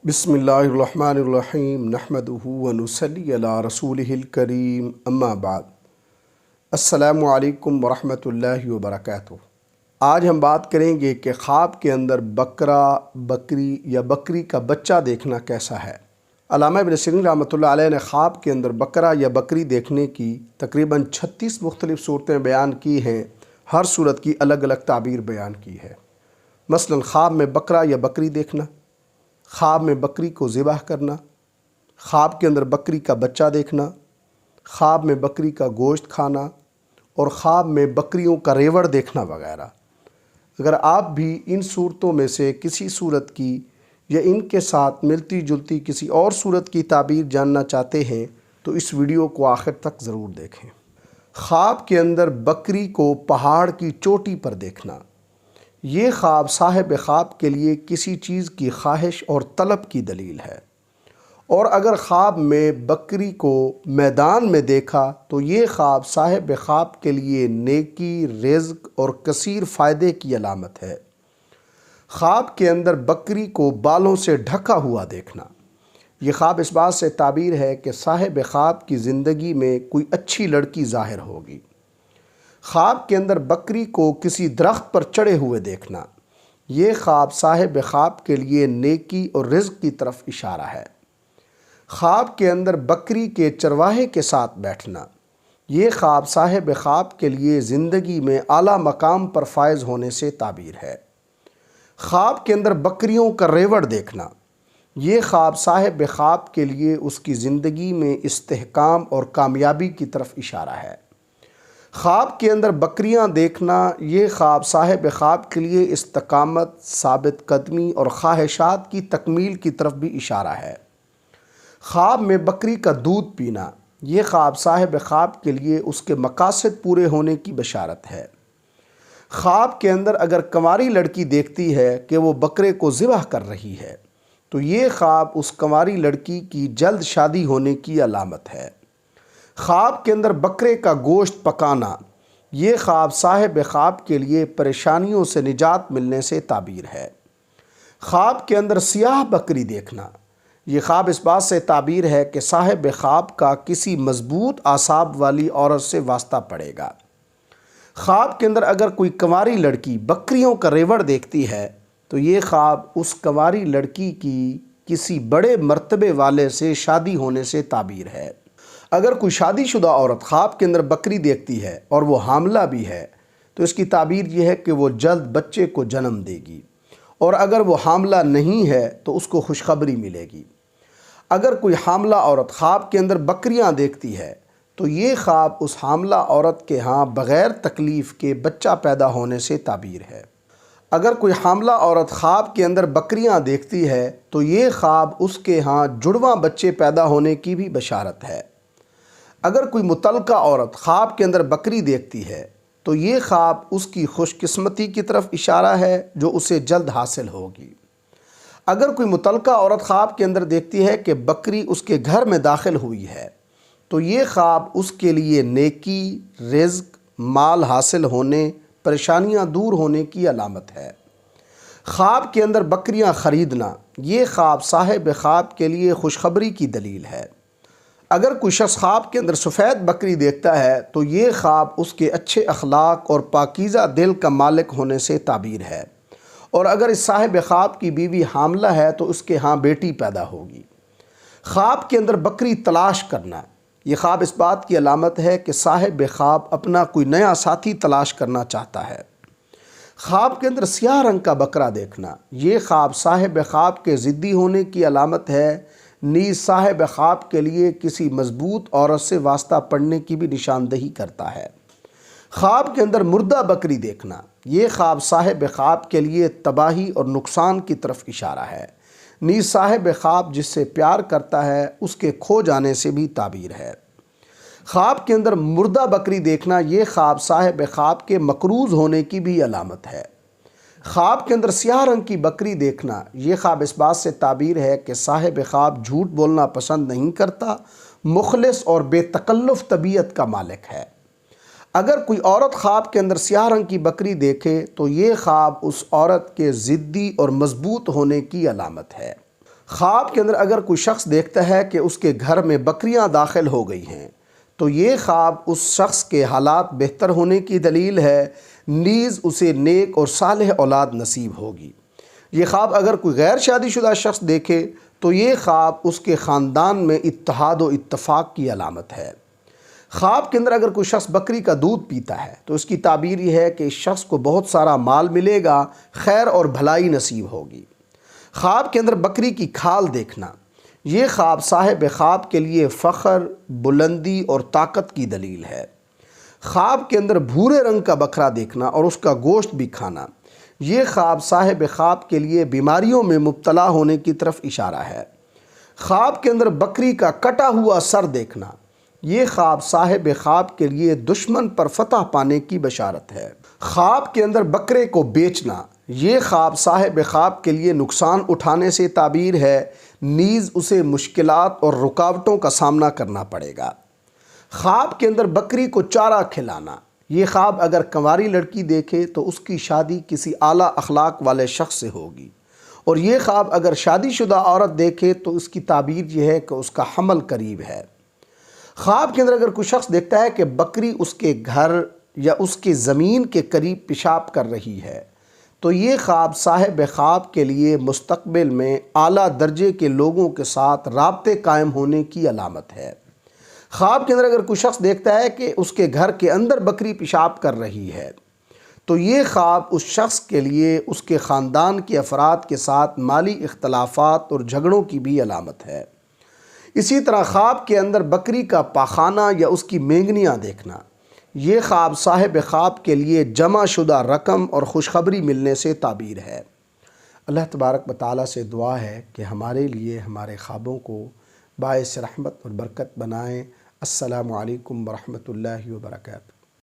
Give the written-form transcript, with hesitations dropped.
بسم اللہ الرحمن الرحیم نحمدہ ونصلی علی رسولہ الکریم اما بعد۔ السلام علیکم ورحمۃ اللہ وبرکاتہ۔ آج ہم بات کریں گے کہ خواب کے اندر بکرا، بکری یا بکری کا بچہ دیکھنا کیسا ہے۔ علامہ ابن سیرین رحمۃ اللہ علیہ نے خواب کے اندر بکرا یا بکری دیکھنے کی تقریباً 36 مختلف صورتیں بیان کی ہیں، ہر صورت کی الگ الگ تعبیر بیان کی ہے۔ مثلاً خواب میں بکرا یا بکری دیکھنا، خواب میں بکری کو ذبح کرنا، خواب کے اندر بکری کا بچہ دیکھنا، خواب میں بکری کا گوشت کھانا اور خواب میں بکریوں کا ریوڑ دیکھنا وغیرہ۔ اگر آپ بھی ان صورتوں میں سے کسی صورت کی یا ان کے ساتھ ملتی جلتی کسی اور صورت کی تعبیر جاننا چاہتے ہیں تو اس ویڈیو کو آخر تک ضرور دیکھیں۔ خواب کے اندر بکری کو پہاڑ کی چوٹی پر دیکھنا، یہ خواب صاحب خواب کے لیے کسی چیز کی خواہش اور طلب کی دلیل ہے، اور اگر خواب میں بکری کو میدان میں دیکھا تو یہ خواب صاحب خواب کے لیے نیکی، رزق اور کثیر فائدے کی علامت ہے۔ خواب کے اندر بکری کو بالوں سے ڈھکا ہوا دیکھنا، یہ خواب اس بات سے تعبیر ہے کہ صاحب خواب کی زندگی میں کوئی اچھی لڑکی ظاہر ہوگی۔ خواب کے اندر بکری کو کسی درخت پر چڑھے ہوئے دیکھنا، یہ خواب صاحب خواب کے لیے نیکی اور رزق کی طرف اشارہ ہے۔ خواب کے اندر بکری کے چرواہے کے ساتھ بیٹھنا، یہ خواب صاحب خواب کے لیے زندگی میں اعلیٰ مقام پر فائز ہونے سے تعبیر ہے۔ خواب کے اندر بکریوں کا ریوڑ دیکھنا، یہ خواب صاحب خواب کے لیے اس کی زندگی میں استحکام اور کامیابی کی طرف اشارہ ہے۔ خواب کے اندر بکریاں دیکھنا، یہ خواب صاحب خواب کے لیے استقامت، ثابت قدمی اور خواہشات کی تکمیل کی طرف بھی اشارہ ہے۔ خواب میں بکری کا دودھ پینا، یہ خواب صاحب خواب کے لیے اس کے مقاصد پورے ہونے کی بشارت ہے۔ خواب کے اندر اگر کنواری لڑکی دیکھتی ہے کہ وہ بکرے کو ذبح کر رہی ہے تو یہ خواب اس کنواری لڑکی کی جلد شادی ہونے کی علامت ہے۔ خواب کے اندر بکرے کا گوشت پکانا، یہ خواب صاحب خواب کے لیے پریشانیوں سے نجات ملنے سے تعبیر ہے۔ خواب کے اندر سیاہ بکری دیکھنا، یہ خواب اس بات سے تعبیر ہے کہ صاحب خواب کا کسی مضبوط اعصاب والی عورت سے واسطہ پڑے گا۔ خواب کے اندر اگر کوئی کنواری لڑکی بکریوں کا ریوڑ دیکھتی ہے تو یہ خواب اس کنواری لڑکی کی کسی بڑے مرتبے والے سے شادی ہونے سے تعبیر ہے۔ اگر کوئی شادی شدہ عورت خواب کے اندر بکری دیکھتی ہے اور وہ حاملہ بھی ہے تو اس کی تعبیر یہ ہے کہ وہ جلد بچے کو جنم دے گی، اور اگر وہ حاملہ نہیں ہے تو اس کو خوشخبری ملے گی۔ اگر کوئی حاملہ عورت خواب کے اندر بکریاں دیکھتی ہے تو یہ خواب اس حاملہ عورت کے ہاں بغیر تکلیف کے بچہ پیدا ہونے سے تعبیر ہے۔ اگر کوئی حاملہ عورت خواب کے اندر بکریاں دیکھتی ہے تو یہ خواب اس کے ہاں جڑواں بچے پیدا ہونے کی بھی بشارت ہے۔ اگر کوئی متعلقہ عورت خواب کے اندر بکری دیکھتی ہے تو یہ خواب اس کی خوش قسمتی کی طرف اشارہ ہے جو اسے جلد حاصل ہوگی۔ اگر کوئی متعلقہ عورت خواب کے اندر دیکھتی ہے کہ بکری اس کے گھر میں داخل ہوئی ہے تو یہ خواب اس کے لیے نیکی، رزق، مال حاصل ہونے، پریشانیاں دور ہونے کی علامت ہے۔ خواب کے اندر بکریاں خریدنا، یہ خواب صاحب خواب کے لیے خوشخبری کی دلیل ہے۔ اگر کوئی شخص خواب کے اندر سفید بکری دیکھتا ہے تو یہ خواب اس کے اچھے اخلاق اور پاکیزہ دل کا مالک ہونے سے تعبیر ہے، اور اگر اس صاحب خواب کی بیوی حاملہ ہے تو اس کے ہاں بیٹی پیدا ہوگی۔ خواب کے اندر بکری تلاش کرنا، یہ خواب اس بات کی علامت ہے کہ صاحب خواب اپنا کوئی نیا ساتھی تلاش کرنا چاہتا ہے۔ خواب کے اندر سیاہ رنگ کا بکرا دیکھنا، یہ خواب صاحب خواب کے ضدی ہونے کی علامت ہے، نیز صاحب خواب کے لیے کسی مضبوط عورت سے واسطہ پڑنے کی بھی نشاندہی کرتا ہے۔ خواب کے اندر مردہ بکری دیکھنا، یہ خواب صاحب خواب کے لیے تباہی اور نقصان کی طرف اشارہ ہے، نیز صاحب خواب جس سے پیار کرتا ہے اس کے کھو جانے سے بھی تعبیر ہے۔ خواب کے اندر مردہ بکری دیکھنا، یہ خواب صاحب خواب کے مقروض ہونے کی بھی علامت ہے۔ خواب کے اندر سیاہ رنگ کی بکری دیکھنا، یہ خواب اس بات سے تعبیر ہے کہ صاحب خواب جھوٹ بولنا پسند نہیں کرتا، مخلص اور بے تکلف طبیعت کا مالک ہے۔ اگر کوئی عورت خواب کے اندر سیاہ رنگ کی بکری دیکھے تو یہ خواب اس عورت کے ضدی اور مضبوط ہونے کی علامت ہے۔ خواب کے اندر اگر کوئی شخص دیکھتا ہے کہ اس کے گھر میں بکریاں داخل ہو گئی ہیں تو یہ خواب اس شخص کے حالات بہتر ہونے کی دلیل ہے، نیز اسے نیک اور صالح اولاد نصیب ہوگی۔ یہ خواب اگر کوئی غیر شادی شدہ شخص دیکھے تو یہ خواب اس کے خاندان میں اتحاد و اتفاق کی علامت ہے۔ خواب کے اندر اگر کوئی شخص بکری کا دودھ پیتا ہے تو اس کی تعبیر یہ ہے کہ اس شخص کو بہت سارا مال ملے گا، خیر اور بھلائی نصیب ہوگی۔ خواب کے اندر بکری کی کھال دیکھنا، یہ خواب صاحب خواب کے لیے فخر، بلندی اور طاقت کی دلیل ہے۔ خواب کے اندر بھورے رنگ کا بکرا دیکھنا اور اس کا گوشت بھی کھانا، یہ خواب صاحب خواب کے لیے بیماریوں میں مبتلا ہونے کی طرف اشارہ ہے۔ خواب کے اندر بکری کا کٹا ہوا سر دیکھنا، یہ خواب صاحب خواب کے لیے دشمن پر فتح پانے کی بشارت ہے۔ خواب کے اندر بکرے کو بیچنا، یہ خواب صاحب خواب کے لیے نقصان اٹھانے سے تعبیر ہے، نیز اسے مشکلات اور رکاوٹوں کا سامنا کرنا پڑے گا۔ خواب کے اندر بکری کو چارہ کھلانا، یہ خواب اگر کنواری لڑکی دیکھے تو اس کی شادی کسی اعلیٰ اخلاق والے شخص سے ہوگی، اور یہ خواب اگر شادی شدہ عورت دیکھے تو اس کی تعبیر یہ ہے کہ اس کا حمل قریب ہے۔ خواب کے اندر اگر کوئی شخص دیکھتا ہے کہ بکری اس کے گھر یا اس کے زمین کے قریب پیشاب کر رہی ہے تو یہ خواب صاحب خواب کے لیے مستقبل میں اعلیٰ درجے کے لوگوں کے ساتھ رابطے قائم ہونے کی علامت ہے۔ خواب کے اندر اگر کوئی شخص دیکھتا ہے کہ اس کے گھر کے اندر بکری پیشاب کر رہی ہے تو یہ خواب اس شخص کے لیے اس کے خاندان کے افراد کے ساتھ مالی اختلافات اور جھگڑوں کی بھی علامت ہے۔ اسی طرح خواب کے اندر بکری کا پاخانہ یا اس کی مینگنیاں دیکھنا، یہ خواب صاحب خواب کے لیے جمع شدہ رقم اور خوشخبری ملنے سے تعبیر ہے۔ اللہ تبارک و تعالیٰ سے دعا ہے کہ ہمارے لیے ہمارے خوابوں کو باعث رحمت اور برکت بنائیں۔ السلام علیکم ورحمۃ اللہ وبرکاتہ۔